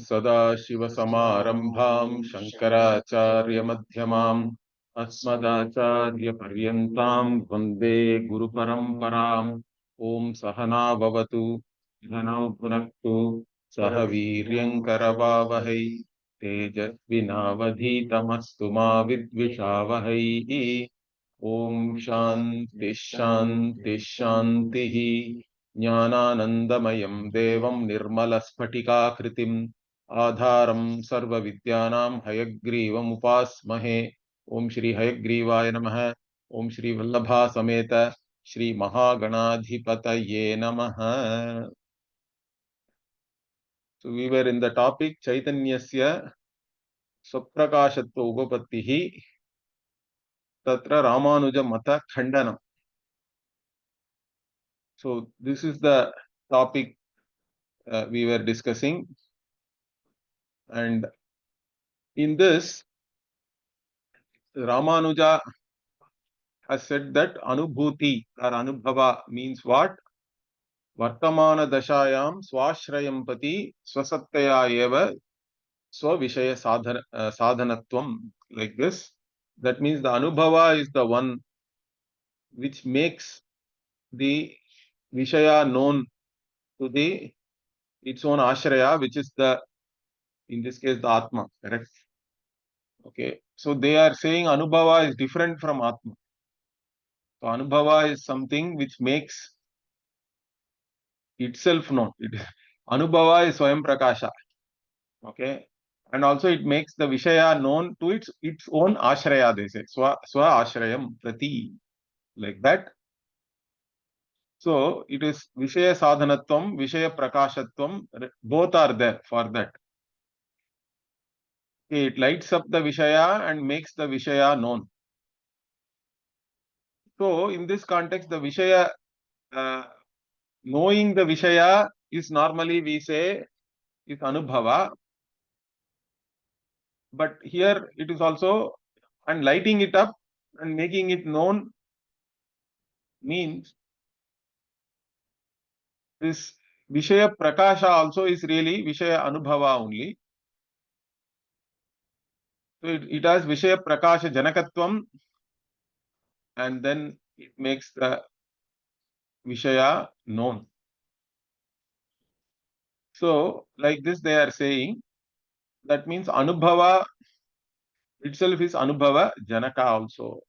सदाशिवसमारम्भां शङ्कराचार्यमध्यमाम् अस्मदाचार्यपर्यन्तां वन्दे गुरुपरम्पराम्। ॐ सहना भवतु सहनौ भुनक्तु सह वीर्यङ्करवावहै तेजस्विनावधीतमस्तु मा विद्विषावहै। ॐ शान्ति शान्ति शान्तिः। ज्ञानानन्दमयं देवं निर्मलस्फटिकाकृतिम् आधारं सर्वविद्यानां हयग्रीवमुपास्महे। ओम श्री हयग्रीवाय नमः। ओम श्री वल्लभा समेत श्री महागणाधिपतये नमः। So we were in the topic chaitanyasya svaprakAshatva-upapattih tatra rAmAnuja-mata-khandanam. So this is the topic we were discussing, and in this rAmAnuja has said that anubhuti or anubhava means what? Vartamana dashayam swashrayam pati swasattaya eva swavishaya sadhanatvam. Like this. That means the anubhava is the one which makes the vishaya known to the its own ashraya, which is the, in this case, the atma. Correct? Okay. So they are saying anubhava is different from atma. So anubhava is something which makes itself known. Anubhava is swayam prakasha. Okay. And also it makes the vishaya known to its own ashraya, they say. Swa ashrayam prati. Like that. So it is vishaya sadhanatvam, vishaya prakashatvam, both are there for that. Okay, it lights up the vishaya and makes the vishaya known. So in this context, the vishaya, knowing the vishaya is normally we say is anubhava. But here it is also, and lighting it up and making it known means this vishaya prakasha also is really vishaya anubhava only. So it has vishaya prakasha janakatvam, and then it makes the vishaya known. So like this they are saying, that means anubhava itself is anubhava janaka also.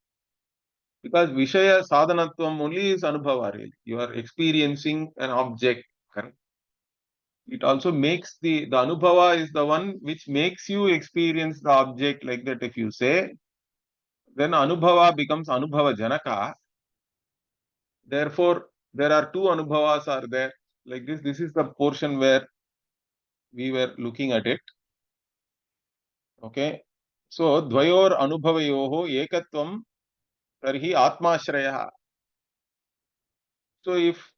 Because vishaya sadhanatvam only is anubhava really. You are experiencing an object, correct? It also makes the anubhava is the one which makes you experience the object. Like that if you say, then anubhava becomes anubhava janaka. Therefore, there are two anubhavas are there. Like this is the portion where we were looking at it. Okay. So, dvayor anubhavayoho ekatvam tarhi atmashraya. So, if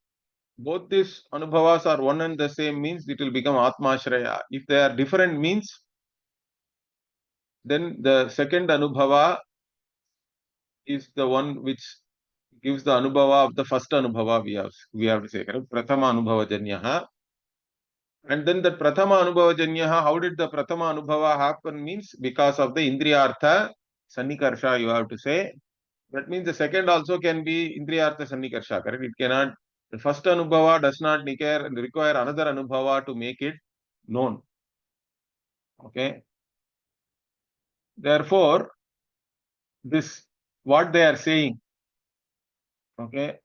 both these anubhavas are one and the same means it will become atmashraya. If they are different means, then the second anubhava is the one which gives the anubhava of the first anubhava we have to say, correct? Prathama anubhava janyaha. And then the prathama anubhava janyaha, how did the prathama anubhava happen means because of the indriyartha sannikarsha, you have to say. That means the second also can be indriyartha sannikarsha, correct? It cannot, the first anubhava does not require another anubhava to make it known. Okay. Therefore, this, what they are saying, okay,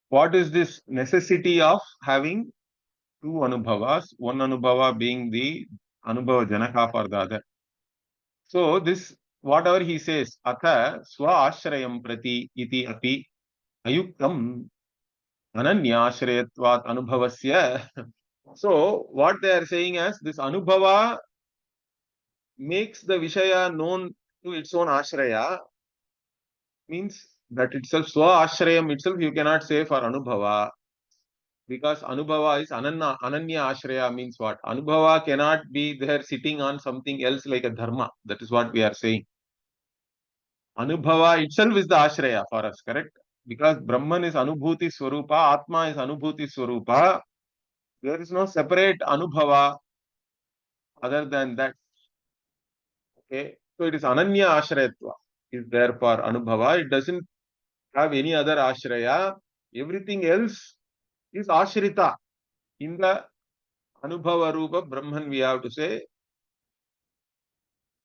what is this necessity of having two anubhavas, one anubhava being the anubhava janaka for the other. So this, whatever he says, atha swa ashrayam prati iti api ayuktam ananyashrayatvat anubhavasya. So what they are saying is this anubhava makes the vishaya known to its own ashraya, means that itself, swa ashrayam itself you cannot say for anubhava, because anubhava is ananya ashraya, means what? Anubhava cannot be there sitting on something else like a dharma. That is what we are saying. Anubhava itself is the ashraya for us, correct? Because Brahman is anubhuti swarupa, Atma is anubhuti swarupa. There is no separate anubhava other than that. Okay. So it is ananya ashrayatva is there for anubhava. It doesn't have any other ashraya. Everything else is ashrita. In the anubhava rupa Brahman, we have to say.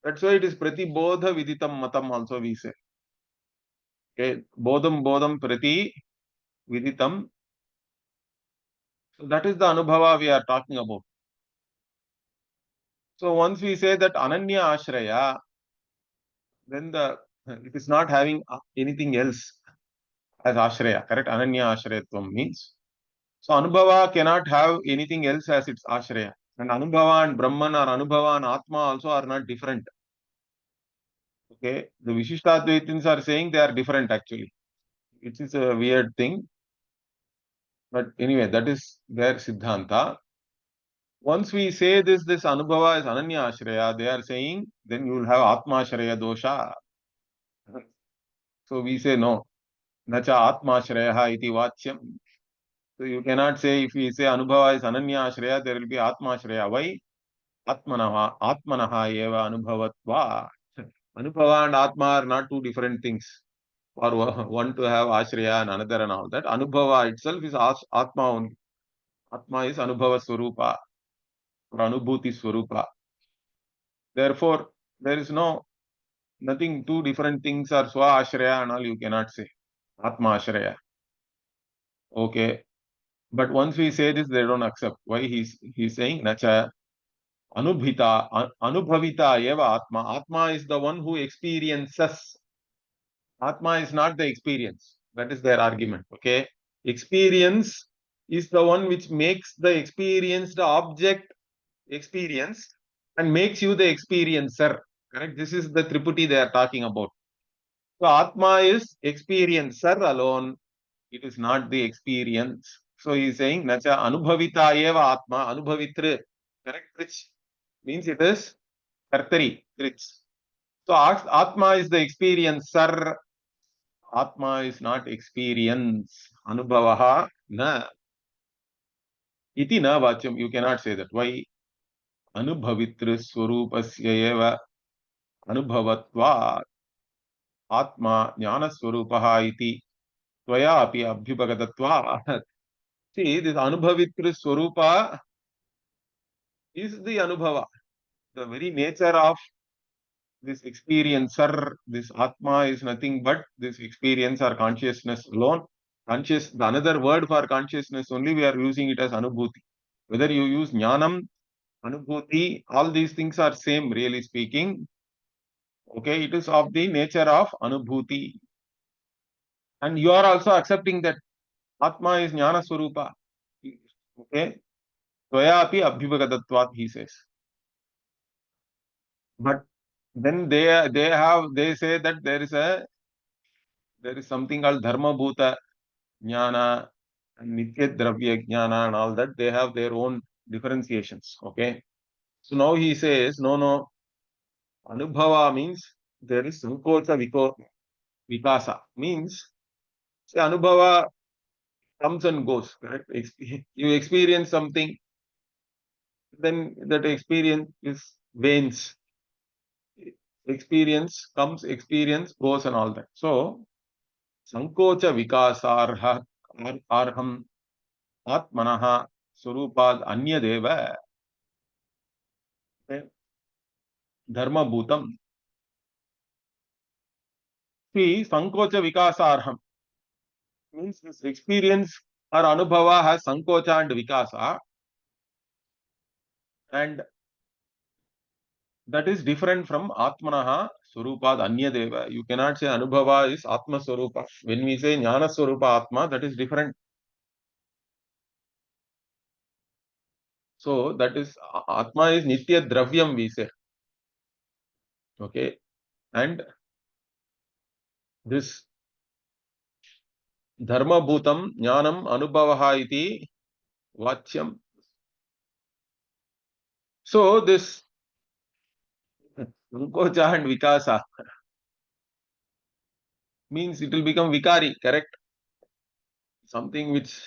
That's why it is pratibodha viditam matam also we say. Okay. Bodham bodham prati viditam. So that is the anubhava we are talking about. So once we say that ananya ashraya, then it is not having anything else as ashraya, correct? Ananya ashrayatvam means. So anubhava cannot have anything else as its ashraya. And anubhava and Brahman or anubhava and Atma also are not different. Okay, the Vishishtadvaitins are saying they are different actually. It is a weird thing. But anyway, that is their Siddhanta. Once we say this anubhava is ananya ashraya, they are saying then you will have Atma ashraya dosha. So we say no. Nacha Atma ashraya iti vachyam. So you cannot say if we say anubhava is ananya ashraya, there will be Atma ashraya. Why? Atmanaha eva anubhavatva. Anubhava and Atma are not two different things. For one to have ashraya and another and all that. Anubhava itself is Atma only. Atma is Anubhava Swarupa or Anubhuti Swarupa. Therefore, there is nothing, two different things are Swa Ashraya and all you cannot say. Atma Ashraya. Okay. But once we say this, they don't accept. Why he's saying Nacha Anubhavita Eva Atma. Atma is the one who experiences. Atma is not the experience. That is their argument. Okay. Experience is the one which makes the experienced object experience and makes you the experiencer. Correct? This is the Triputi they are talking about. So Atma is experiencer alone. It is not the experience. So he is saying, Nacha Anubhavita eva Atma, Anubhavitra. Correct? Which means it is Kartari. So Atma is the experiencer. Atma is not experience. Anubhavaha na. Iti na vachyam. You cannot say that. Why? Anubhavitra swarupasya eva anubhavatva atma jnana swarupaha iti tvaya api abhyupagatva. See, this anubhavitra swarupa is the anubhava. The very nature of this experiencer, this atma is nothing but this experience or consciousness alone. The another word for consciousness only we are using it as anubhuti. Whether you use jnanam, anubhuti, all these things are same, really speaking. Okay, it is of the nature of anubhuti. And you are also accepting that Atma is Jnana Swarupa. Okay? Tvaya api abhyupagatvatvat, he says. But then they say that there is something called Dharma Bhuta Jnana and Nitya Dravya Jnana and all that. They have their own differentiations. Okay? So now he says, no, Anubhava means there is Sankocha Vikasa. Means, say, Anubhava comes and goes, correct? You experience something, then that experience is wanes. Experience comes, experience goes, and all that. So, Sankocha Vikasarha Arham Atmanaha Surupad Anyadeva Dharma Bhutam. See, Sankocha Vikasarham means this experience or Anubhava has Sankocha and Vikasa, and that is different from Atmanaha Surupad Anyadeva. You cannot say Anubhava is Atma Swarupa. When we say Jnana Swarupa Atma, that is different. So that is Atma is Nitya Dravyam, we say. Okay. And this Dharma Bhutam Jnanam Anubhavaha iti Vachyam. So this Sankocha and Vikasa means it will become Vikari, correct? Something which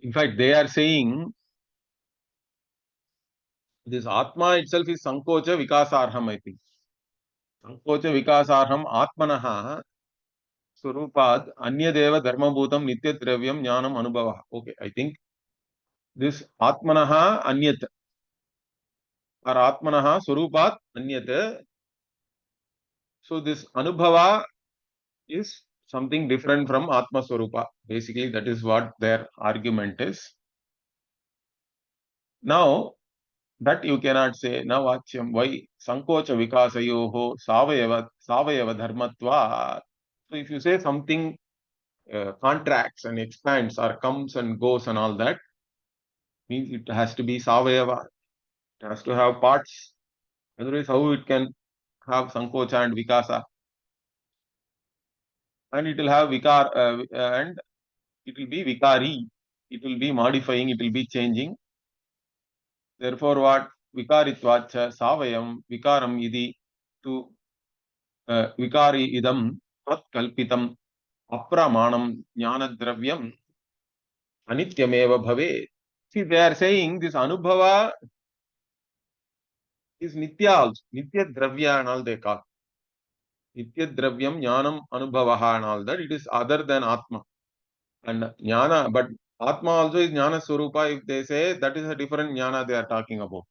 In fact, they are saying this Atma itself is Sankocha Vikasarham, I think. Sankocha Vikasarham Atmanaha Surupad Anyadeva Dharmabhutam Nitya Dravyam Jnanam Anubhava. Okay, I think this Atmanaha Anyat or Atmanaha Surupat Anyat. So this Anubhava is something different from Atma Swarupa. Basically, that is what their argument is. Now, that you cannot say, now Vachyam, why Sankocha Vikasayoho Savayava Dharmatva. So if you say something contracts and expands or comes and goes and all that, means it has to be Savayava. It has to have parts. Otherwise, how it can have Sankocha and Vikasa? And it will have and it will be Vikari. It will be modifying, it will be changing. Therefore, what Vikaritvacha Savayam Vikaram idi to Vikari idam Tat Kalpitam Apramanam Jnana Dravyam Anityameva Bhave. See, they are saying this Anubhava is Nitya also. Nitya Dravya and all they call. Nitya Dravyam Jnanam Anubhavaha and all that. It is other than Atma. And Jnana, but Atma also is Jnana Swarupa. If they say that is a different Jnana they are talking about.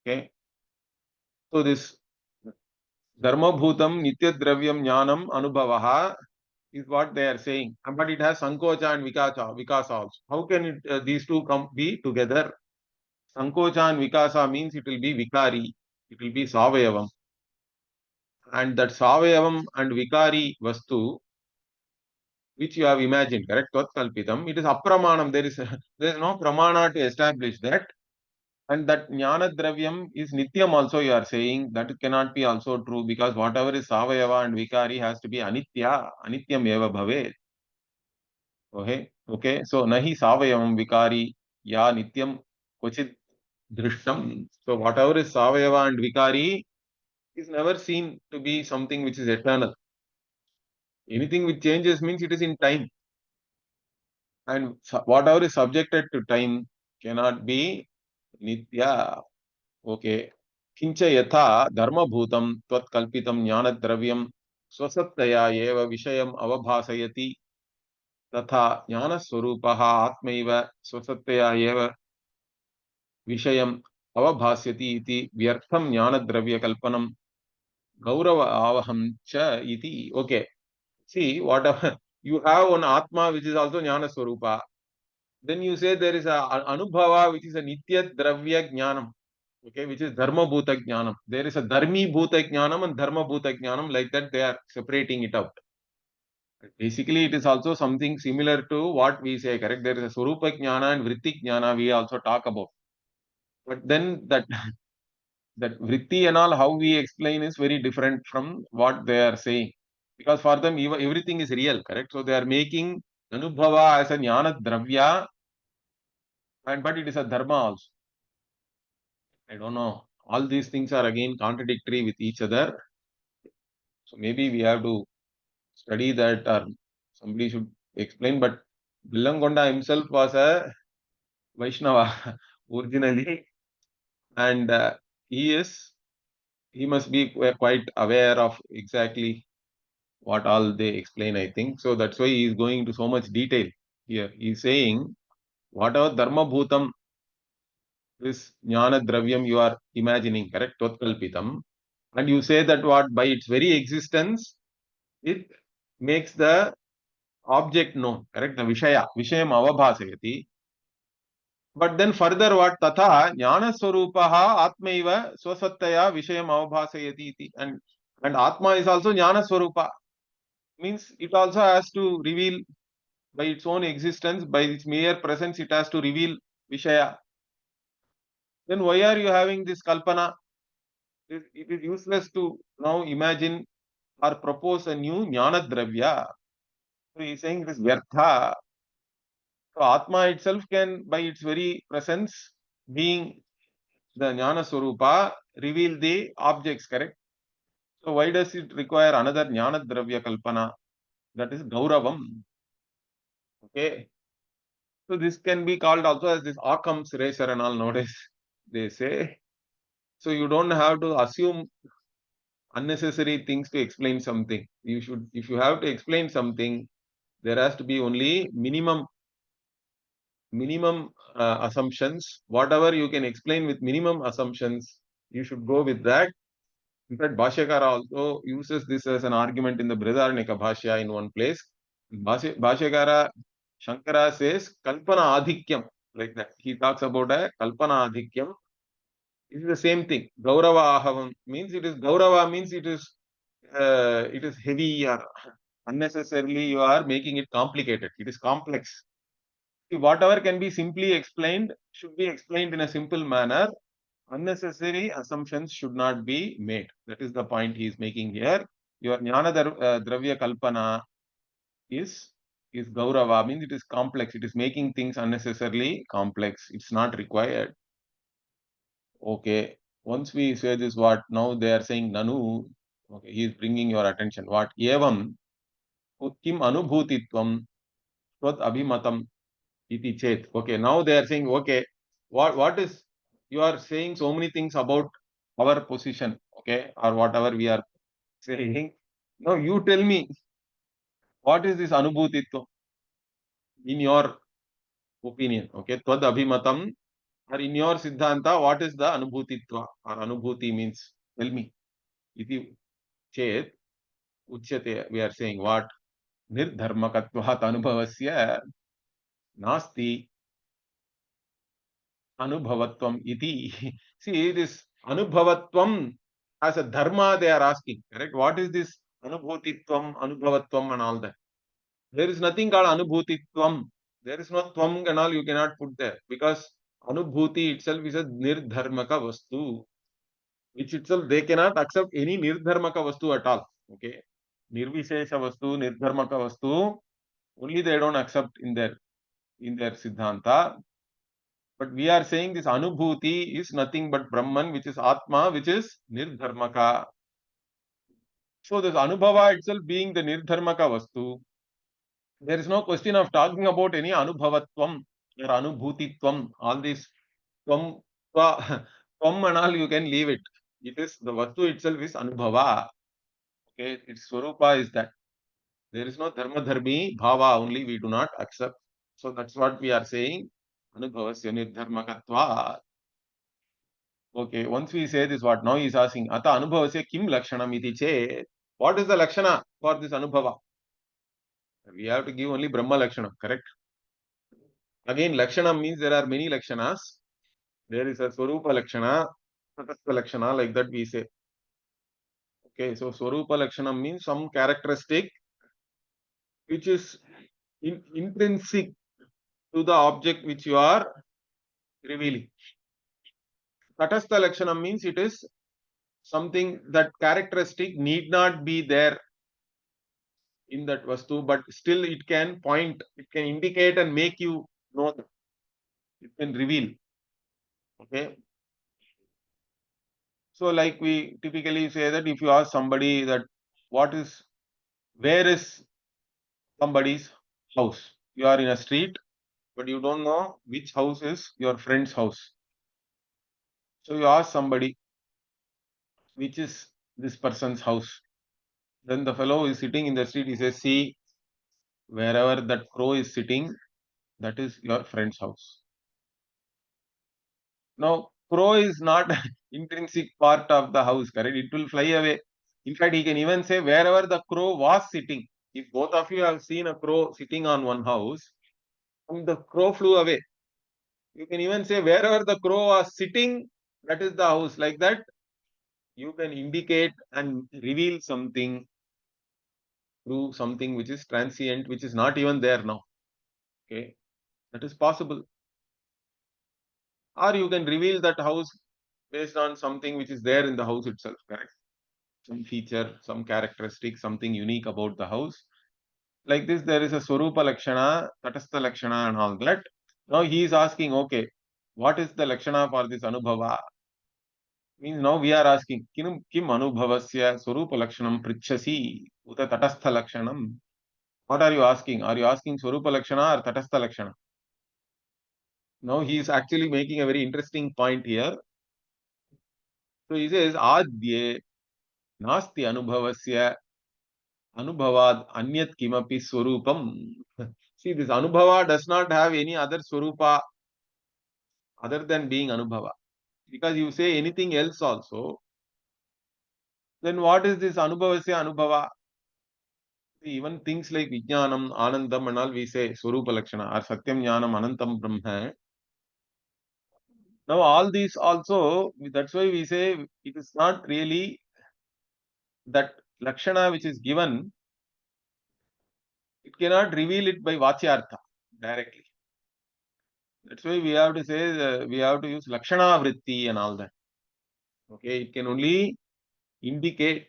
Okay. So this Dharma Bhutam Nitya Dravyam Jnanam Anubhavaha is what they are saying. But it has Sankocha and Vikasa also. How can these two be together? Sankocha and Vikasa means it will be Vikari. It will be Savayavam. And that Savayavam and Vikari Vastu, which you have imagined, correct? Tvatkalpitam. It is Apramanam. There is no Pramana to establish that. And that Jnana Dravyam is Nityam also you are saying. That cannot be also true because whatever is Savayava and Vikari has to be Anitya. Anityam eva bhave. Okay. Okay. So Nahi Savayavam Vikari Ya Nityam Kochit Drishtam. So whatever is Savayava and Vikari is never seen to be something which is eternal. Anything which changes means it is in time. And whatever is subjected to time cannot be Nitya. Okay. Kincha yatha dharma bhutam tvat kalpitam jnana dravyam swasattaya eva vishayam avabhasayati तथा ज्ञान स्वरूपः आत्मैव स्वसत्तया एव विषयम् अवभास्यति इति व्यर्थं ज्ञानद्रव्यकल्पनं गौरव आवहं च इति. Okay, see, whatever you have one atma which is also jnana swarupa, then you say there is a anubhava which is a nitya dravya jnanam, okay, which is dharma bhuta jnanam. There is a dharmi bhuta jnanam and dharma bhuta jnanam. Like that they are separating it out. Basically, it is also something similar to what we say, correct? There is a Swarupa Jnana and Vritti Jnana we also talk about. But then that that Vritti and all, how we explain is very different from what they are saying. Because for them, everything is real, correct? So they are making Anubhava as a Jnana Dravya, but it is a Dharma also. I don't know. All these things are again contradictory with each other. So maybe we have to study that or somebody should explain. But Villangonda himself was a Vaishnava originally, and he must be quite aware of exactly what all they explain, I think. So that's why he is going into so much detail here. He is saying whatever dharma bhutam, this jnana dravyam you are imagining, correct? Totkalpitam, and you say that what by its very existence it makes the object known, correct? The vishayam avabhasayati. But then further what tatha jnana swarupaha atmaiva swasattaya vishayam avabhasayati iti. And atma is also jnana swarupa. Means it also has to reveal by its own existence, by its mere presence, it has to reveal vishaya. Then why are you having this kalpana? It is useless to now imagine or propose a new jnana dravya. So he is saying this vyartha. So atma itself can, by its very presence, being the jnana swarupa, reveal the objects, correct? So why does it require another jnana dravya kalpana? That is gauravam. Okay. So this can be called also as this Occam's razor and all nowadays, they say. So you don't have to assume unnecessary things to explain something. You should, if you have to explain something, there has to be only minimum assumptions. Whatever you can explain with minimum assumptions, you should go with that. In fact, Bhashyakara also uses this as an argument in the Brihadaranyaka-bhashya in one place. Bhashyakara Shankara says Kalpana Adhikyam, like that. He talks about a Kalpana Adhikyam. It is the same thing. Gaurava Ahavam means it is Gaurava means it is heavy or unnecessarily you are making it complicated. It is complex. Whatever can be simply explained should be explained in a simple manner. Unnecessary assumptions should not be made. That is the point he is making here. Your Jnana Dravya Kalpana is Gaurava, means it is complex. It is making things unnecessarily complex. It's not required. Okay. Once we say this, what now they are saying Nanu. Okay, he is bringing your attention. What? Evam Kim Anubhutitvam Svat Abhimatam iti chet. Okay, now they are saying, okay, what is, you are saying so many things about our position, okay, or whatever we are saying. Now you tell me, what is this Anubhutitvam in your opinion? Okay, Tvad Abhimatam, or in your Siddhanta, what is the Anubhutitva or Anubhuti means? Tell me. Iti chet, uchyate, we are saying what? Nirdharmakatvat anubhavasya nasti Anubhavatvam iti. See, this Anubhavatvam as a dharma they are asking, correct? What is this Anubhutitvam, Anubhavatvam and all that? There is nothing called Anubhutitvam. There is no tvam and all you cannot put there because Anubhuti itself is a nirdharmaka vastu, which itself they cannot accept any nirdharmaka vastu at all. Okay. Nirvishesha vastu, nirdharmaka vastu, only they don't accept in their Siddhanta. But we are saying this Anubhuti is nothing but Brahman, which is Atma, which is Nirdharmaka. So this Anubhava itself being the Nirdharmaka Vastu, there is no question of talking about any Anubhavatvam or Anubhutitvam. All this Tvam, Tvam and all you can leave it. It is the Vastu itself is Anubhava. Okay, its Swarupa is that. There is no Dharma Dharmi Bhava only we do not accept. So that's what we are saying. Anubhavasya Nirdharmakatva. Okay, once we say this, what now he is asking, Ata Anubhavasya Kim Lakshanam iti che. What is the Lakshana for this Anubhava? We have to give only Brahma Lakshanam, correct? Again, Lakshanam means there are many Lakshanas. There is a Swarupa Lakshana, Tatastha Lakshana, like that we say. Okay, so Swarupa Lakshanam means some characteristic which is intrinsic to the object which you are revealing. Tatastha Lakshanam means it is something that characteristic need not be there in that vastu, but still it can point, it can indicate and make you know that. It can reveal. Okay. So like we typically say that if you ask somebody that where is somebody's house? You are in a street, but you don't know which house is your friend's house. So you ask somebody, which is this person's house? Then the fellow is sitting in the street, he says, see, wherever that crow is sitting, that is your friend's house. Now, crow is not intrinsic part of the house, correct? It will fly away. In fact, he can even say wherever the crow was sitting. If both of you have seen a crow sitting on one house, and the crow flew away, you can even say wherever the crow was sitting, that is the house. Like that, you can indicate and reveal something through something which is transient, which is not even there now. Okay, that is possible. Or you can reveal that house based on something which is there in the house itself, correct? Some feature, some characteristic, something unique about the house. Like this, there is a Swarupa Lakshana, Tatastha Lakshana and all that. Now he is asking, okay, what is the Lakshana for this Anubhava? Means now we are asking, Kim Anubhavasya Swarupa Lakshanam Prichasi Uta Tatastha Lakshanam. What are you asking? Are you asking Swarupa Lakshana or Tatastha Lakshana? Now he is actually making a very interesting point here. So he says, Adye nasti anubhavasya anubhavad anyat kimapi swarupam. See, this anubhava does not have any other swarupa other than being anubhava. Because you say anything else also, then what is this anubhavasya anubhava? Even things like vijnanam, anandam and all we say swarupa lakshana or satyam jnanam anantam brahma. Now all these also, that's why we say it is not really that lakshana which is given, it cannot reveal it by vachyartha directly. That's why we have to say, we have to use lakshana vritti and all that. Okay, it can only indicate.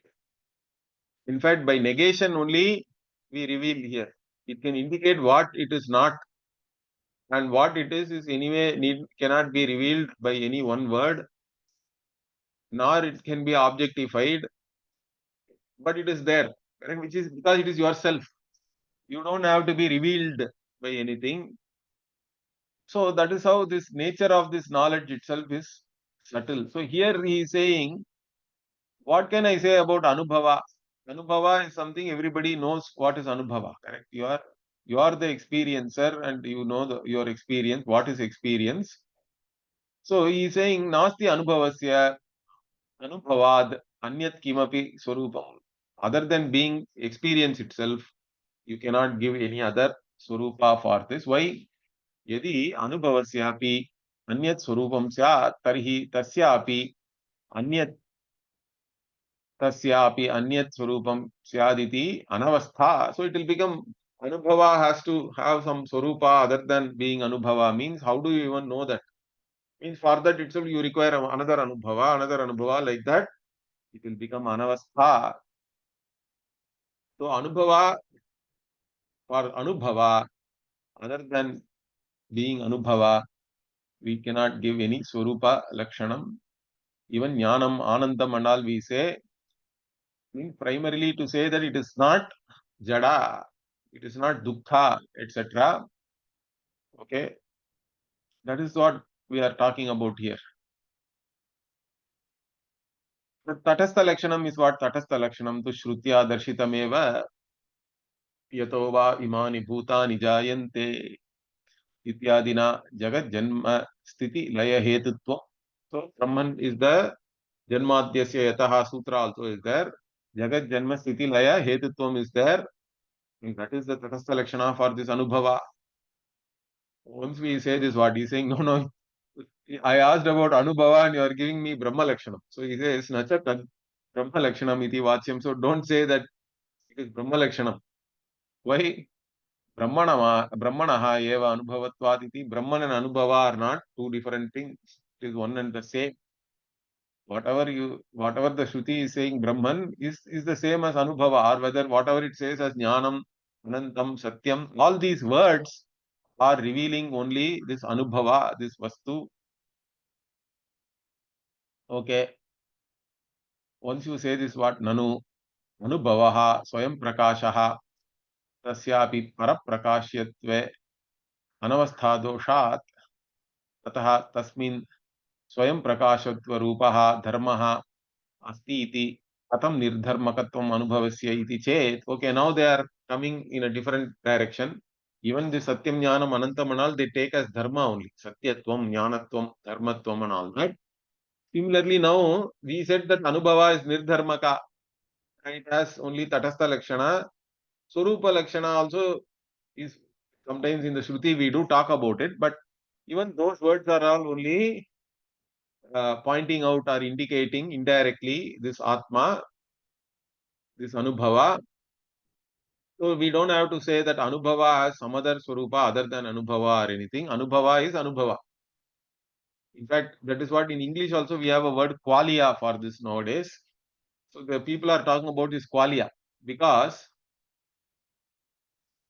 In fact, by negation only we reveal here. It can indicate what it is not, and what it is anyway cannot be revealed by any one word, nor it can be objectified, but it is there, correct? Which is because it is yourself. You don't have to be revealed by anything. So that is how this nature of this knowledge itself is subtle. So here he is saying, what can I say about Anubhava? Anubhava is something everybody knows what is Anubhava, correct? You are the experiencer and you know your experience, what is experience. So he is saying, Nasti Anubhavasya Anubhavad Anyat Kimapi Swarupam. Other than being experience itself, you cannot give any other Swarupa for this. Why? Yadi Anubhavasyapi Anyat Swarupam Syat Tarhi Tasyapi Anyat tasyapi anyat swarupam syaditi anavastha. So it will become anubhava has to have some swarupa other than being anubhava. Means how do you even know that? Means for that itself you require another anubhava like that. It will become anavastha. So anubhava for anubhava other than being anubhava, we cannot give any swarupa lakshanam. Even jnanam, anandam and all we say mean primarily to say that it is not jada, it is not dukkha, etc. Okay, that is what we are talking about here. The tatastha lakshanam is what? Tatastha lakshanam tu shrutya darshitameva yato va imani bhutani jayante ityadina jagat janma sthiti laya hetutva. So Brahman is the janmadhyasya yataha sutra also is there. Jagat janma sthiti laya hetutvam is there. And that is the tatastha lakshana for this anubhava. Once we say this, what he's saying, no, I asked about Anubhava and you are giving me Brahma Lakshanam. So he says, Nacha Brahma Lakshanam iti Vachyam. So don't say that it is Brahma Lakshanam. Why? Brahmanaha eva Anubhavatvat iti. Brahman and Anubhava are not two different things. It is one and the same. Whatever the Shruti is saying Brahman is the same as Anubhava, or whether whatever it says as Jnanam, Anantam, Satyam, all these words are revealing only this Anubhava, this Vastu. Okay. Once you say this, what? Nanu, Anubhavaha, Swayam Prakashaha, Tasyapi Paraprakashyatve, Anavastha Doshat, Tataha Tasmin, Swayam Prakashatva Rupaha, Dharmaha, Asti iti, Katam Nirdharmakatvam Anubhavasya iti Chet. Okay, now they are coming in a different direction. Even the Satyam Jnanam Anantam and all, they take as Dharma only. Satyatvam, Jnanatvam, Dharmatvam and all, right? Similarly, now we said that Anubhava is Nirdharmaka and it has only Tatastha Lakshana. Swarupa Lakshana also is sometimes in the Shruti we do talk about it, but even those words are all only pointing out or indicating indirectly this Atma, this Anubhava. So we don't have to say that Anubhava has some other Swarupa other than Anubhava or anything. Anubhava is Anubhava. In fact, that is what in English also we have a word qualia for this nowadays. So the people are talking about this qualia because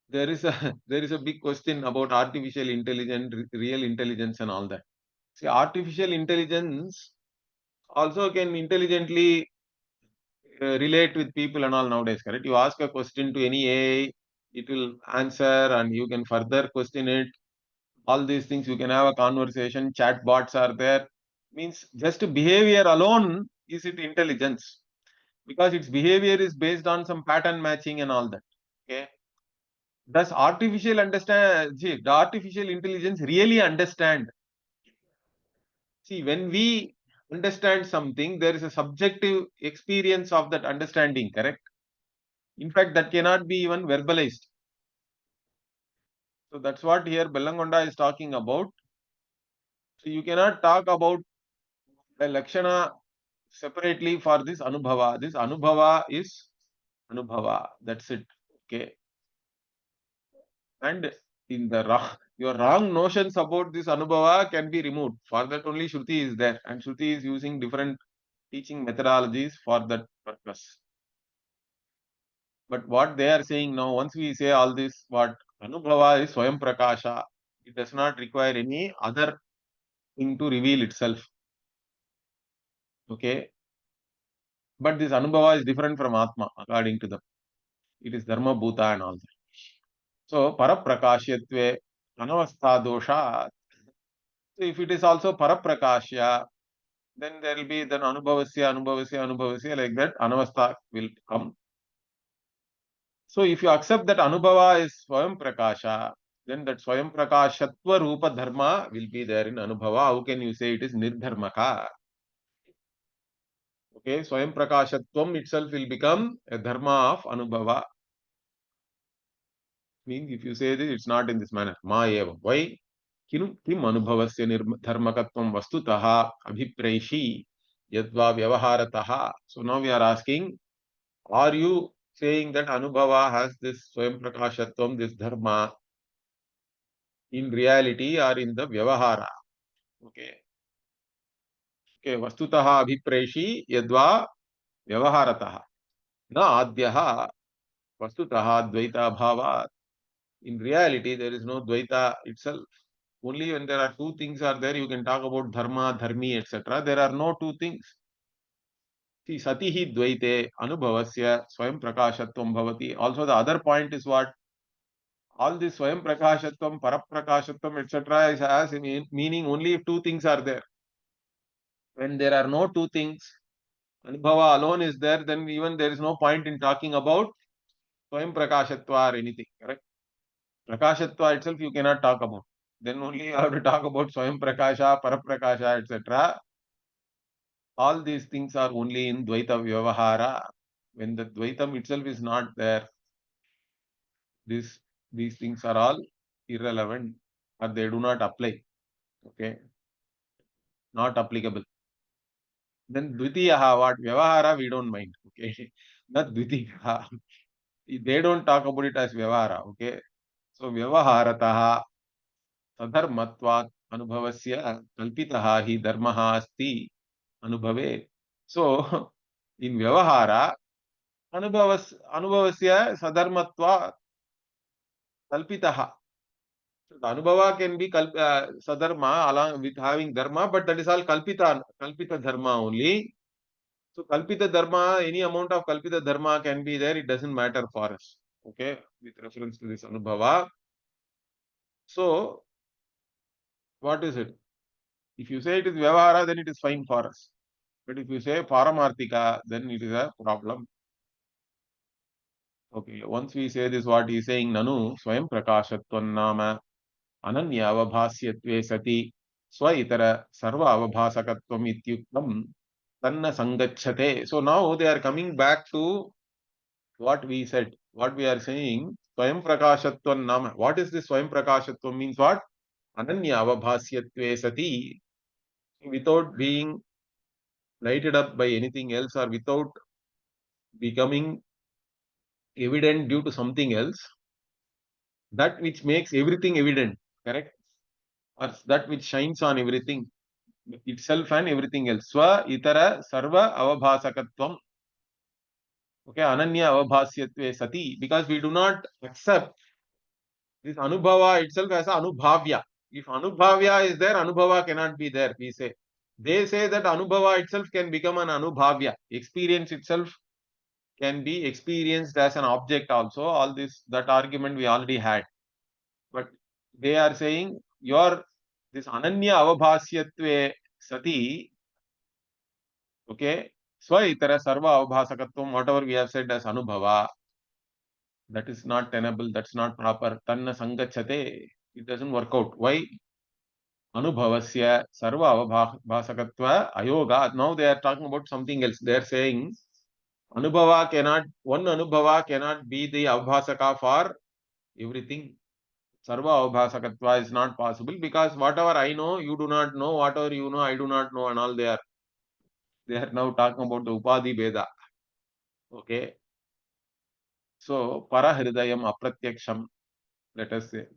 there is a there is a big question about artificial intelligence, real intelligence and all that. See, artificial intelligence also can intelligently relate with people and all nowadays, correct? You ask a question to any AI, it will answer and you can further question it. All these things, you can have a conversation, chat bots are there. Means just behavior alone, is it intelligence? Because its behavior is based on some pattern matching and all that. Okay. Does the artificial intelligence really understand? See, when we understand something, there is a subjective experience of that understanding, correct? In fact, that cannot be even verbalized. So that's what here Bellangonda is talking about. So you cannot talk about the Lakshana separately for this Anubhava. This Anubhava is Anubhava. That's it. Okay. And in the your wrong notions about this Anubhava can be removed. For that only Shruti is there. And Shruti is using different teaching methodologies for that purpose. But what they are saying now, once we say all this, what Anubhava is Swayam Prakasha, it does not require any other thing to reveal itself. Okay. But this Anubhava is different from Atma, according to them. It is Dharma Bhuta and all that. So, Paraprakashyatve, Anavastha Dosha. So, if it is also Paraprakashya, then there will be then Anubhavasya, like that, Anavastha will come. So, if you accept that Anubhava is Swayam Prakasha, then that Swayam Prakashatva Rupa Dharma will be there in Anubhava. How can you say it is Nirdharmaka? Okay, Swayam Prakashatvam itself will become a Dharma of Anubhava. Means if you say this, it's not in this manner. Ma eva. Why? Kim anubhavasya nirmadharmakatvam vastutaha abhipraishi yadva vyavaharataha. So now we are asking, are you saying that Anubhava has this Swayam Prakashatvam, this Dharma, in reality or in the Vyavahara? Okay. Okay. Vastutaha abhipraishi yadva vyavaharataha. Na adhyaha vastutaha dvaita bhava. In reality, there is no dvaita itself. Only when there are two things are there, you can talk about dharma, dharmi, etc. There are no two things. See, satihi dvaite anubhavasya swayam prakashatvam bhavati. Also, the other point is what? All this swayam prakashatvam, paraprakashatvam, etc. is as meaning only if two things are there. When there are no two things, anubhava alone is there, then even there is no point in talking about swayam prakashatva or anything, correct? Prakashatva itself you cannot talk about. Then only you have to talk about swayam prakasha, paraprakasha, etc. All these things are only in Dvaita Vyavahara. When the Dvaitam itself is not there, these things are all irrelevant or they do not apply. Okay, not applicable. Then Dvitiyaha, what Vyavahara, we don't mind. Okay, not Dvitiyaha. They don't talk about it as Vyavahara. Okay, so Vyavaharataha Sadharmatvat Anubhavasya Kalpitaha hi Dharmaha asti Anubhave. So, in Vyavahara, Anubhavasya Sadharmatva Kalpitaha. So the Anubhava can be Sadharma along with having Dharma, but that is all Kalpita Dharma only. So Kalpita Dharma, any amount of Kalpita Dharma can be there, it doesn't matter for us. Okay, with reference to this Anubhava. So, what is it? If you say it is Vyavahara, then it is fine for us. But if you say Paramarthika, then it is a problem. Okay, once we say this, what he is saying, Nanu, Swayam Prakashatvan Nama, Ananya Avabhasyatve Sati, Swaitara Sarva Avabhasakatvam Ityuktam, Tanna Sangachate. So now they are coming back to what we said, what we are saying, Swayam Prakashatvan Nama. What is this Swayam Prakashatvam means what? Ananya Avabhasyatve Sati, without being lighted up by anything else or without becoming evident due to something else, that which makes everything evident, correct? Or that which shines on everything itself and everything else. Swa itara sarva avabhasakatvam. Okay, ananya avabhasyatve sati, because we do not accept this anubhava itself as anubhavya. If anubhavya is there, anubhava cannot be there, we say. They say that anubhava itself can become an anubhavya. Experience itself can be experienced as an object also. All this, that argument we already had. But they are saying your this ananya avabhasyatve sati, okay, swa itara sarva avabhasakatvam, whatever we have said as anubhava, that is not tenable, that's not proper. Tanna sangachate, it doesn't work out. Why? Anubhavasya sarva avabhasakatva ayoga. Now they are talking about something else. They are saying Anubhava cannot, one Anubhava cannot be the Avbhasaka for everything. Sarva Avbhasakatva is not possible because whatever I know, you do not know, whatever you know, I do not know, and all they are now talking about the Upadhi Veda. Okay. So, Parahridayam Aprathyaksham, let us say.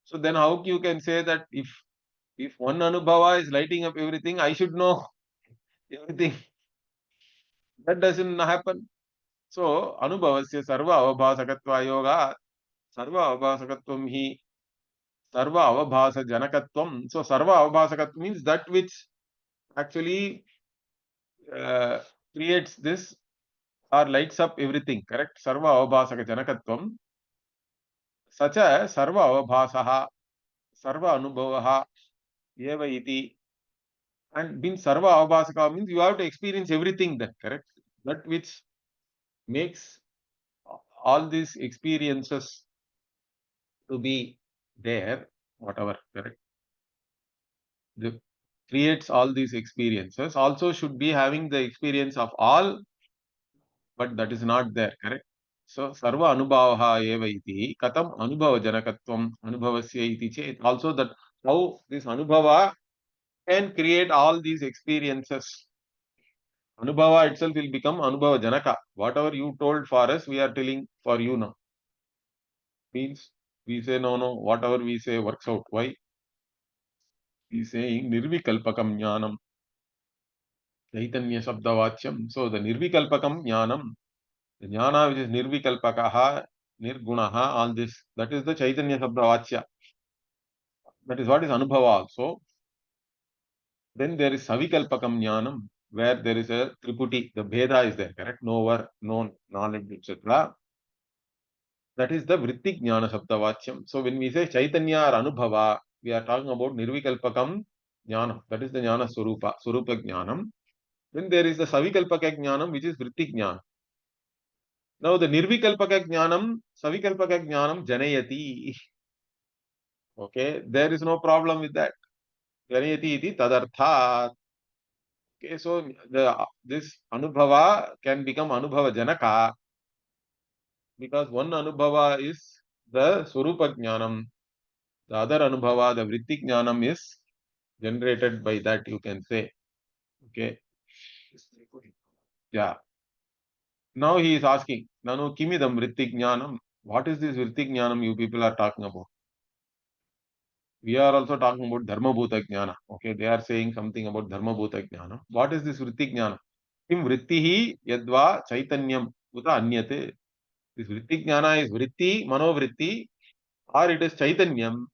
So then how you can say that if one Anubhava is lighting up everything, I should know everything. That doesn't happen. So, Anubhavasya Sarva Avbhasakatva Yoga, Sarva Avbhasakatvam hi Sarva avabhasa janakatvam. So sarva avabhasakatvam means that which actually uh, creates this or lights up everything. Correct? Sarva avabhasaka janakatvam. Sacha sarva avabhasaha, sarva anubhavaha, eva iti. And being sarva avabhasaka means you have to experience everything then. Correct? That which makes all these experiences to be there, whatever. Correct? The creates all these experiences also should be having the experience of all, but that is not there, correct? So sarva anubhavaha eva iti katam anubhava janakatvam anubhavasya iti chet. Also that how this anubhava can create all these experiences. Anubhava itself will become anubhava janaka. Whatever you told for us, we are telling for you now. Means we say no, whatever we say works out. Why? We saying nirvikalpakam jnanam. Chaitanya-Shabda-Vachyam. So the Nirvikalpakam Jnanam, the Jnana which is Nirvikalpakaha, Nirgunaha, all this, that is the Chaitanya-Shabda-Vachya. That is what is Anubhava also. Then there is Savikalpakam Jnanam, where there is a Triputi, the Bheda is there, correct? Knower, known, knowledge, etc. That is the Vrittik Jnana Shabda-Vachyam. So when we say Chaitanya or Anubhava, we are talking about Nirvikalpakam Jnana. That is the Jnana Surupa, Surupa Jnanam. Then there is the Savikalpaka Jnanam, which is Vrittik Jnana. Now the Nirvikalpaka Jnanam, Savikalpaka Jnanam Janayati. Okay, there is no problem with that. Janayati iti tadarthat. Okay, so this Anubhava can become Anubhava Janaka because one Anubhava is the Surupa Jnanam. The other Anubhava, the Vrittik Jnanam is generated by that, you can say. Okay. Yeah. Now he is asking, Nanu Kimidam Vrittik Jnanam. What is this Vrittik Jnanam you people are talking about? We are also talking about Dharma Bhuta Jnana. Okay, they are saying something about Dharma Bhuta Jnana. What is this Vritti Jnana? Kim Vrittihi Yadva Chaitanyam Uta Anyate. This Vritti Jnana is Vritti, Manovritti, or it is Chaitanyam,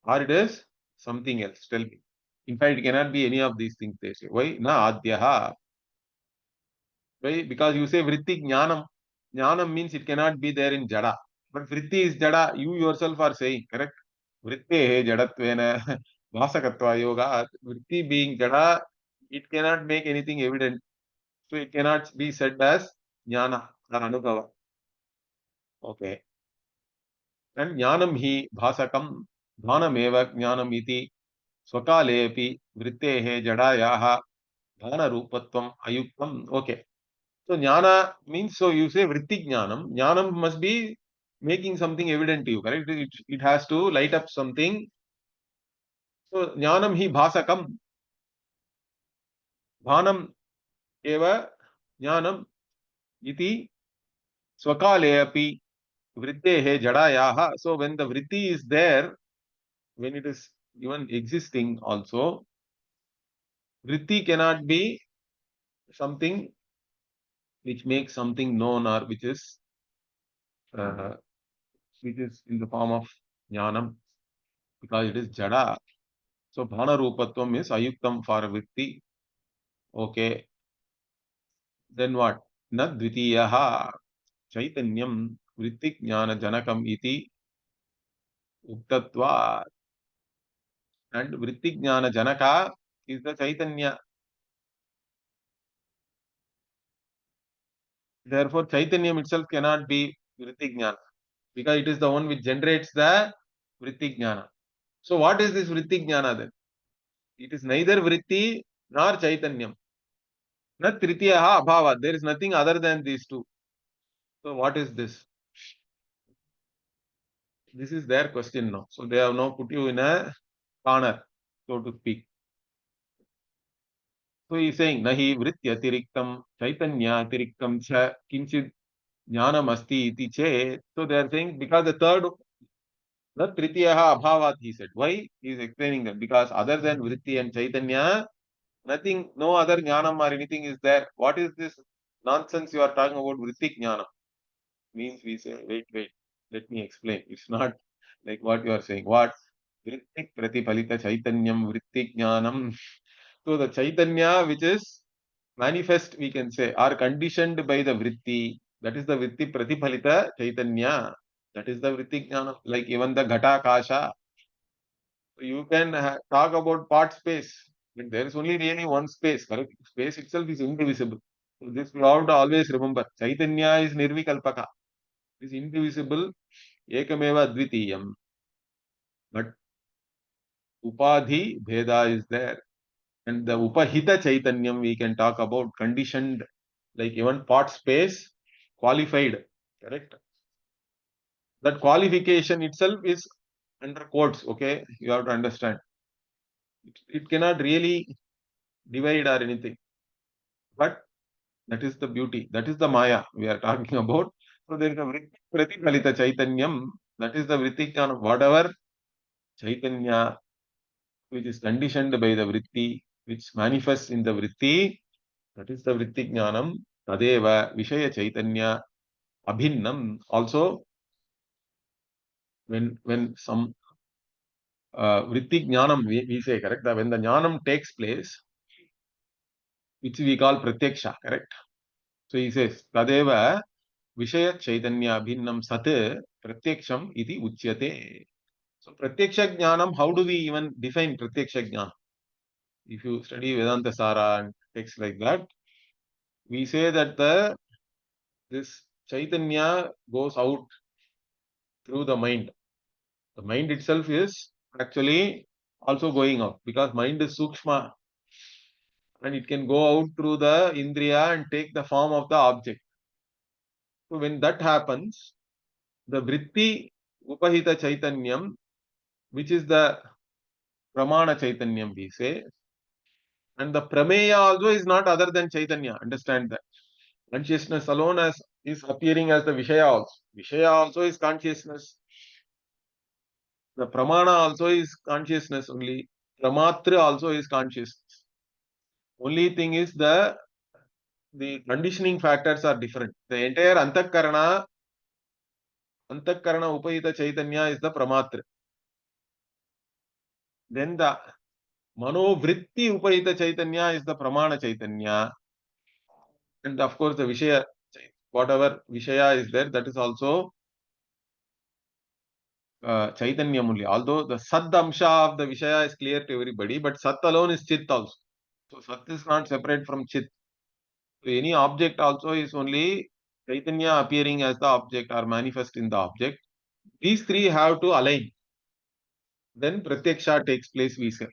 or it is something else. Tell me. In fact, it cannot be any of these things they say. Why? Na Adhyaha. Why? Because you say Vritti Jnanam. Jnanam means it cannot be there in Jada. But Vritti is Jada. You yourself are saying, correct? Vritte Jadatvena Bhasakatva Yoga. Vritti being Jada, it cannot make anything evident. So it cannot be said as Jnana or Anubhava. Okay. And Jnanam hi Bhasakam Dhanameva Jnanam iti Swakalepi Vrittehe Jadayaha Dhana Rupatvam Ayuktam. Okay. So Jnana means, so you say Vritti Jnanam. Jnanam must be making something evident to you, correct? It has to light up something. So Jnanam hi Bhasakam. Bhanam eva Jnanam iti Swakale api Vrittehe Jadayaha. So when the Vritti is there, when it is even existing also, Vritti cannot be something which makes something known or uh, which is in the form of Jnanam because it is Jada. So Bhana Rupatvam is Ayuktam for Vritti. Okay. Then what? Na Dvitiyaha Chaitanyam Vrittik Jnana Janakam iti Uktatva. and vritti jnana janaka is the chaitanya. Therefore, chaitanyam itself cannot be vritti jnana because it is the one which generates the vritti jnana. So, what is this vritti jnana then? It is neither vritti nor chaitanyam. Na tritiyaha abhava. There is nothing other than these two. So, what is this? This is their question now. So, they have now put you in a corner, so to speak. So, he is saying, nahi vrityatiriktam chaitanya-tiriktam cha kinchid jnanam asti iti che. So, they are saying, because the third, the tritiyaha abhavat, he said. Why? He is explaining that. Because other than vritti and chaitanya, nothing, no other jnanam or anything is there. What is this nonsense you are talking about vritti jnanam? Means we say, wait, let me explain. It's not like what you are saying. What? Vritti pratipalita chaitanyam vritti jnanam. So the chaitanya which is manifest, we can say, are conditioned by the vritti. That is the vritti pratipalita chaitanya. That is the vritti jnanam. Like even the ghata kasha. You can talk about part space. But there is only really one space. Correct? Space itself is indivisible. So this we have to always remember. Chaitanya is nirvikalpaka. It is indivisible. Ekameva advitiyam. But upadhi bheda is there. And the upahita chaitanyam we can talk about conditioned, like even part space, qualified. Correct? That qualification itself is under quotes. Okay? You have to understand. It cannot really divide or anything. But that is the beauty. That is the Maya we are talking about. So there is a Pratipalita Chaitanyam. That is the Vrittikyanam. Whatever Chaitanya which is conditioned by the Vritti, which manifests in the Vritti, that is the Vrittikyanam. Tadeva Vishaya Chaitanya Abhinnam. Also, when some Vrittikyanam we say, correct? That when the Jnanam takes place, which we call Pratyaksha, correct? So he says, Tadeva Vishaya Chaitanya Bhinnam Sat Pratyaksham iti Uchyate. So Pratyaksha Jnanam, how do we even define Pratyaksha Jnanam? If you study Vedanta Sara and texts like that, we say that this Chaitanya goes out through the mind. The mind itself is actually also going out because mind is Sukshma and it can go out through the Indriya and take the form of the object. So when that happens, the Vritti Upahita Chaitanyam, which is the Pramana Chaitanyam, we say, and the Prameya also is not other than Chaitanya. Understand that. Consciousness alone is appearing as the Vishaya also. Vishaya also is consciousness. The Pramana also is consciousness only. Pramatra also is consciousness. Only thing is the conditioning factors are different. The entire Antakarana Upahita Chaitanya is the Pramatra. Then the Manovritti Upahita Chaitanya is the Pramana Chaitanya. And of course, the Vishaya, whatever Vishaya is there, that is also Chaitanya only. Although the Sad Amsha of the Vishaya is clear to everybody, but Sat alone is Chit also. So Sat is not separate from Chit. So any object also is only Chaitanya appearing as the object or manifest in the object. These three have to align. Then Pratyaksha takes place, we say.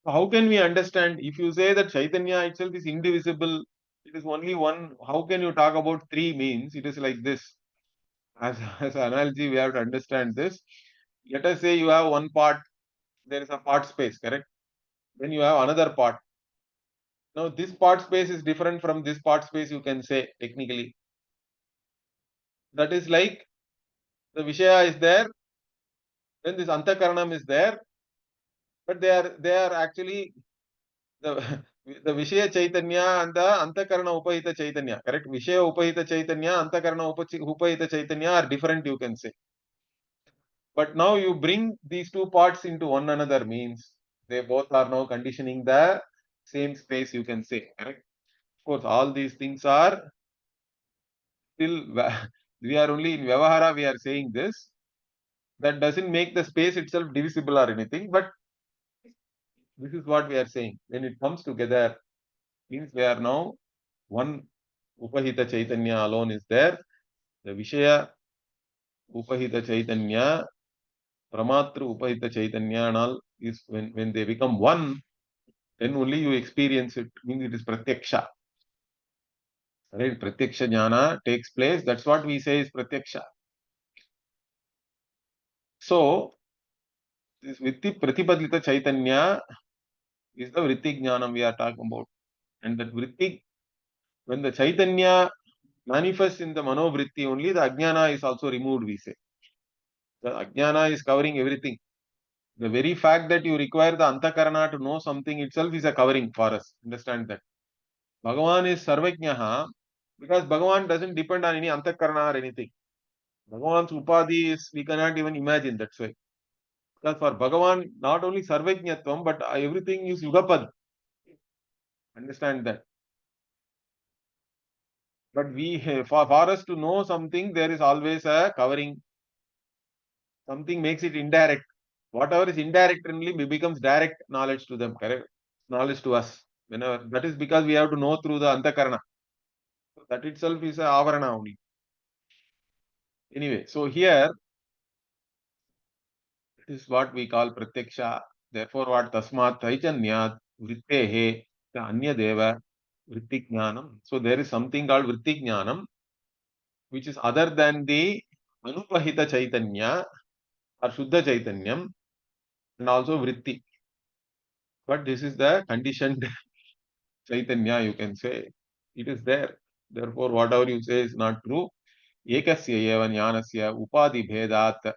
So how can we understand? If you say that Chaitanya itself is indivisible, it is only one. How can you talk about three means? It is like this. As an analogy, we have to understand this. Let us say you have one part, there is a part space, correct? Then you have another part. Now, this part space is different from this part space, you can say technically. That is like the Vishaya is there, then this Antakaranam is there, but they are actually the the Vishaya Chaitanya and the Antakarana Upahita Chaitanya, correct? Vishaya Upahita Chaitanya, Antakarana Upahita Chaitanya are different, you can say. But now you bring these two parts into one another means they both are now conditioning the same space, you can say, correct? Of course, all these things are still, we are only in Vyavahara, we are saying this. That doesn't make the space itself divisible or anything, but This is what we are saying. When it comes together, means we are now one Upahita Chaitanya alone is there. The Vishaya Upahita Chaitanya, Pramatru Upahita Chaitanya and all is when they become one, then only you experience it. Means it is Pratyaksha. Right? Pratyaksha Jnana takes place. That's what we say is Pratyaksha. So, this Vritti Pratipadlita Chaitanya is the Vritti Jnanam we are talking about. And that Vritti, when the Chaitanya manifests in the Manovritti only, the Ajnana is also removed, we say. The Ajnana is covering everything. The very fact that you require the Antakarana to know something itself is a covering for us. Understand that. Bhagavan is Sarvajnaha because Bhagavan doesn't depend on any Antakarana or anything. Bhagavan's Upadhi is, we cannot even imagine, that's why. Because for Bhagavan, not only Sarvajnatvam, but everything is Yugapad. Understand that. But for us to know something, there is always a covering. Something makes it indirect. Whatever is indirect only becomes direct knowledge to them, correct? Knowledge to us. Whenever that is because we have to know through the Antakarana. So that itself is a avarana only. Anyway, so here it is what we call pratyaksha. Therefore, what tasmat chaitanyat vrittehe the anya deva vritti jnanam. So there is something called vritti jnanam, which is other than the anupahita chaitanya or shuddha chaitanyam and also vritti. But this is the conditioned chaitanya, you can say. It is there. Therefore, whatever you say is not true. Ekasya eva jnanasya upadi bhedat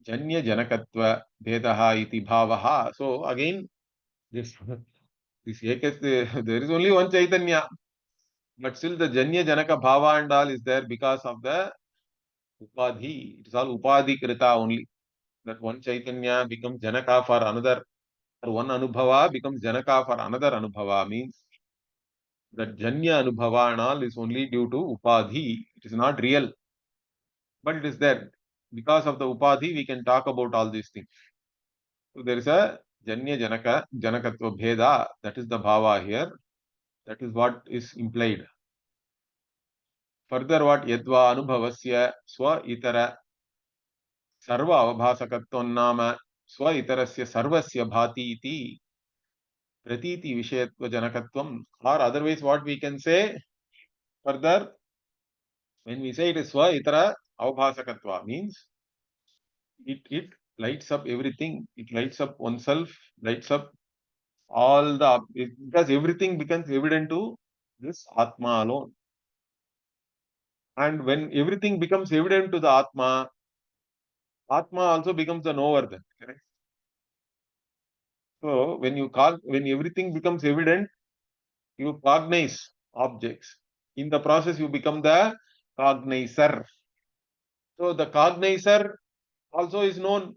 janya janakatva bhedaha iti bhavaha. So again, this ekasya, there is only one chaitanya, but still the janya janaka bhava and all is there because of the upadhi. It is all upadhi krita only. That one chaitanya becomes janaka for another, or one anubhava becomes janaka for another anubhava, means that janya anubhava and all is only due to upadhi. It is not real, but it is there. Because of the upadhi, we can talk about all these things. So there is a janya janaka, janakatva bheda. That is the bhava here. That is what is implied. Further, what yadva anubhavasya swa itara sarva avabhasakatvam nama swa itarasya sarvasya bhati iti pratiti vishayatva janakatvam. Or otherwise, what we can say further, when we say it is swa itara avabhasakatva, means it lights up everything. It lights up oneself, lights up all the, because everything becomes evident to this Atma alone. And when everything becomes evident to the Atma, Atma also becomes the knower then. Correct? So when everything becomes evident, you cognize objects. In the process, you become the cognizer. So the cognizer also is known,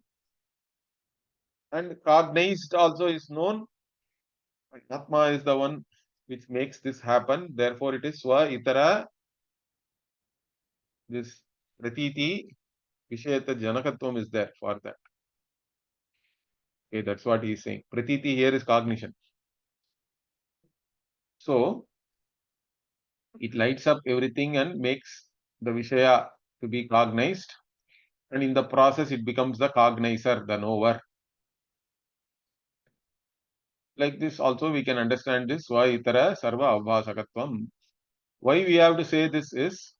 and cognized also is known. Atma is the one which makes this happen. Therefore, it is swa itara, this pratiti vishayata janakatvam is there for that. Okay, that's what he is saying. Pratiti here is cognition. So it lights up everything and makes the Vishaya to be cognized, and in the process it becomes the cognizer, the knower. Like this also we can understand this Sva itara sarva avbhasakatvam. Why we have to say this is,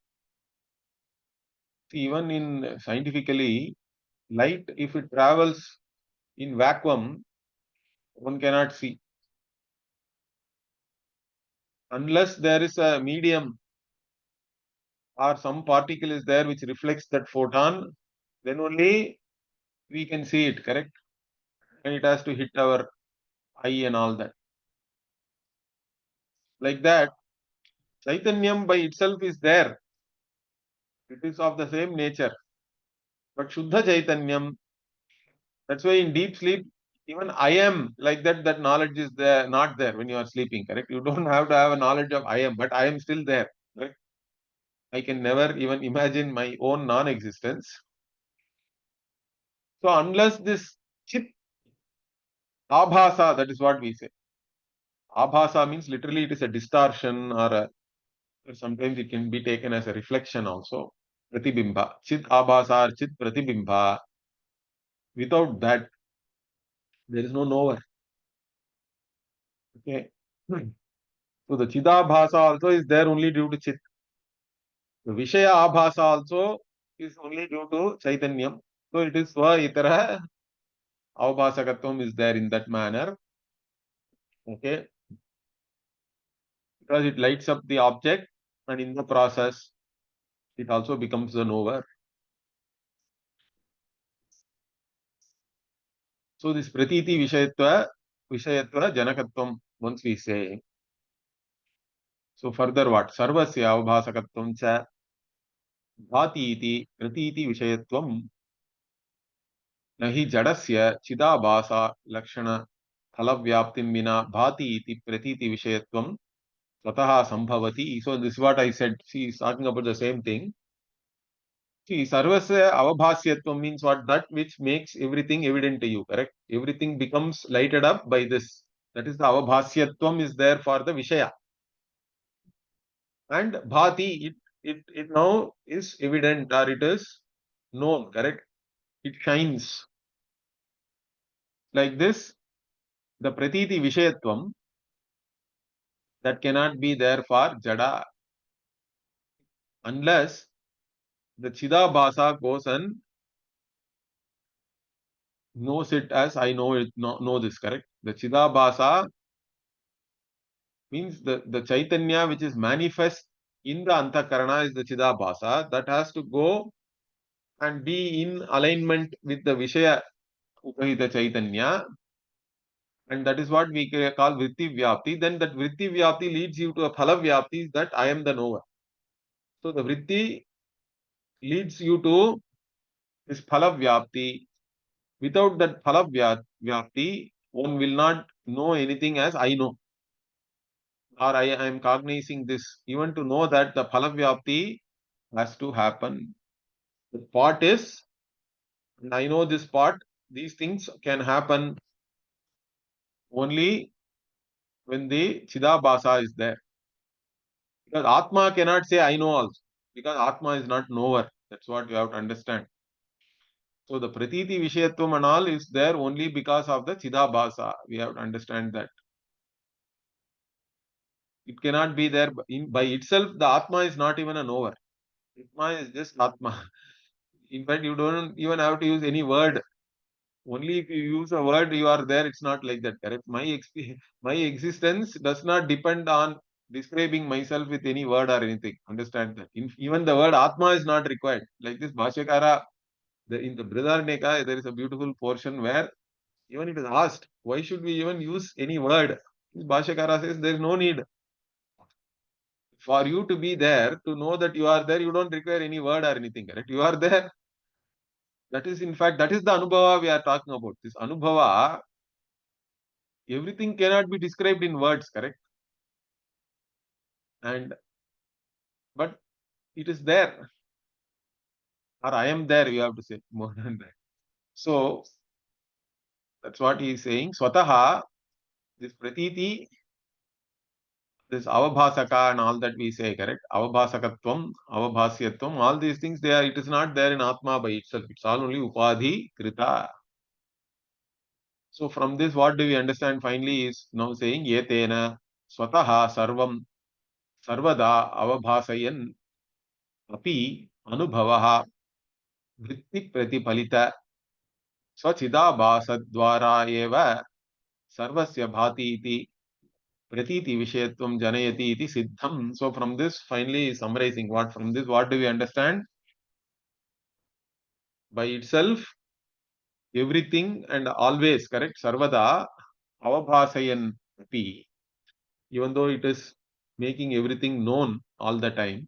even in scientifically, light, if it travels in vacuum, one cannot see. Unless there is a medium or some particle is there which reflects that photon, then only we can see it, correct? And it has to hit our eye and all that. Like that, Chaitanyam by itself is there. It is of the same nature. But Shuddha Chaitanyam, that's why in deep sleep, even I am like that, that knowledge is there, not there when you are sleeping, correct? You don't have to have a knowledge of I am, but I am still there, correct? I can never even imagine my own non-existence. So unless this chit Abhasa, that is what we say. Abhasa means literally it is a distortion, or sometimes it can be taken as a reflection also. Pratibimba. Chit abhasa or chit pratibimba. Without that, there is no knower. Okay. So the chidabhasa also is there only due to chit. The Vishaya Abhasa also is only due to Chaitanyam. So it is Sva Itara Avabhasakatvam is there in that manner. Okay. Because it lights up the object, and in the process it also becomes the knower. So this Pratiti Vishayatva Janakatvam, once we say. So further what? Sarvasya Avabhasakatvam cha bhati iti pratiti Vishayatvam nahi jadasya chidabhasa lakshana phalavyaptim vina bhati iti pratiti Vishayatvam Swataha Sambhavati. So this is what I said. She is talking about the same thing. See, Sarvasya Avabhasyatvam means what? That which makes everything evident to you, correct? Everything becomes lighted up by this. That is the Avabhasyatvam is there for the Vishaya. And Bhati, it now is evident, or it is known, correct? It shines. Like this, the Pratiti Vishayatvam, that cannot be there for Jada unless the Chidabhasa goes and knows it as I know it, know this, correct? The Chidabhasa means the Chaitanya which is manifest in the Antakarana is the Chidabhasa. That has to go and be in alignment with the Vishaya Upahita Chaitanya, and that is what we call Vritti Vyapti. Then that Vritti Vyapti leads you to a Phala Vyapti, that I am the knower. So the Vritti leads you to this Phala Vyapti. Without that Phala Vyapti, one will not know anything as I know, or I am cognizing this. Even to know that the Phalavyapti has to happen. The part is, and I know this part, these things can happen only when the Chidabhasa is there. Because Atma cannot say I know also, because Atma is not knower. That's what you have to understand. So the Pratiti Vishayatvam and all is there only because of the Chidabhasa. We have to understand that. It cannot be there by itself. The Atma is not even a knower. Atma is just Atma. In fact, you don't even have to use any word. Only if you use a word, you are there. It's not like that, correct? My existence does not depend on describing myself with any word or anything. Understand that. Even the word Atma is not required. Like this Bhashyakara, in the Brihadaranyaka, there is a beautiful portion where even it is asked, why should we even use any word? Bhashyakara says there is no need. For you to be there, to know that you are there, you don't require any word or anything, correct? You are there. That is, in fact, that is the Anubhava we are talking about. This Anubhava, everything cannot be described in words, correct? And but it is there, or I am there, you have to say more than that. So that's what he is saying. Swataha, this pratiti, this avabhasaka and all that we say, correct? Avabhasakatvam, avabhasyatvam, all these things, they are, it is not there in Atma by itself. It's all only upadhi krita. So from this, what do we understand finally is now saying, yetena swataha sarvam sarvada avabhasayan api anubhavaha vritti pratipalita स्वचिदाभासद्वारा एव सर्वस्य भाति इति pratiti vishayatvam janayati iti siddham. So from this, finally summarizing what from this, what do we understand? By itself, everything and always, correct? Sarvada avabhasayan api, even though it is making everything known all the time,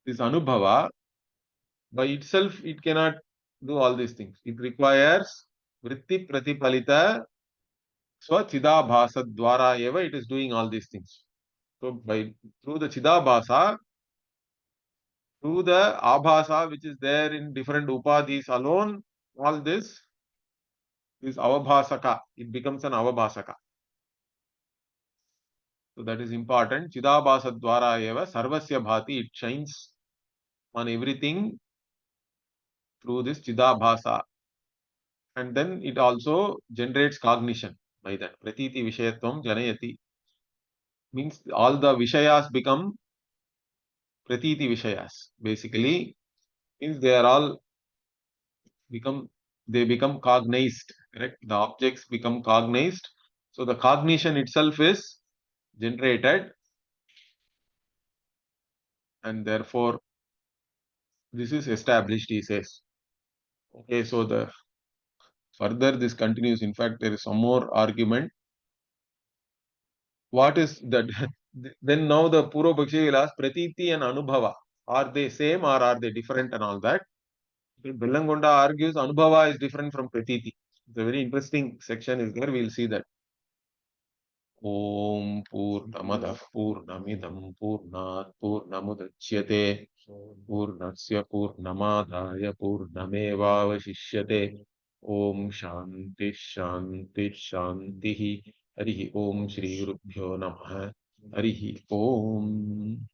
this anubhava, by itself, it cannot do all these things. It requires vritti pratipalita swachidabhasa dwara eva, it is doing all these things. So by through the chidabhasa, through the abhasa which is there in different upadhis alone, all this This avabhasaka, it becomes an avabhasaka. So that is important. Chidabhasa dwara eva sarvasya bhati, it shines on everything through this chidabhasa. And then it also generates cognition by that. Pratiti vishayatvam janayati. Means all the vishayas become pratiti vishayas. Basically, means they are all they become cognized, correct? The objects become cognized. So the cognition itself is generated, and therefore this is established, he says. Okay, so the further this continues. In fact, there is some more argument. What is that? Then now the Purvapakshi will ask, Pratiti and Anubhava, are they same or are they different and all that? Bellangonda argues Anubhava is different from Pratiti. It's a very interesting section is there. We'll see that. Om Purnamadah Purnamidam Purnat Purnamudachyate Purnasya Purnamadaya Purnamevavashishyate. Om Shanti Shanti Shanti. Harihi Om Shri Gurubhyo Namaha. Harihi Om.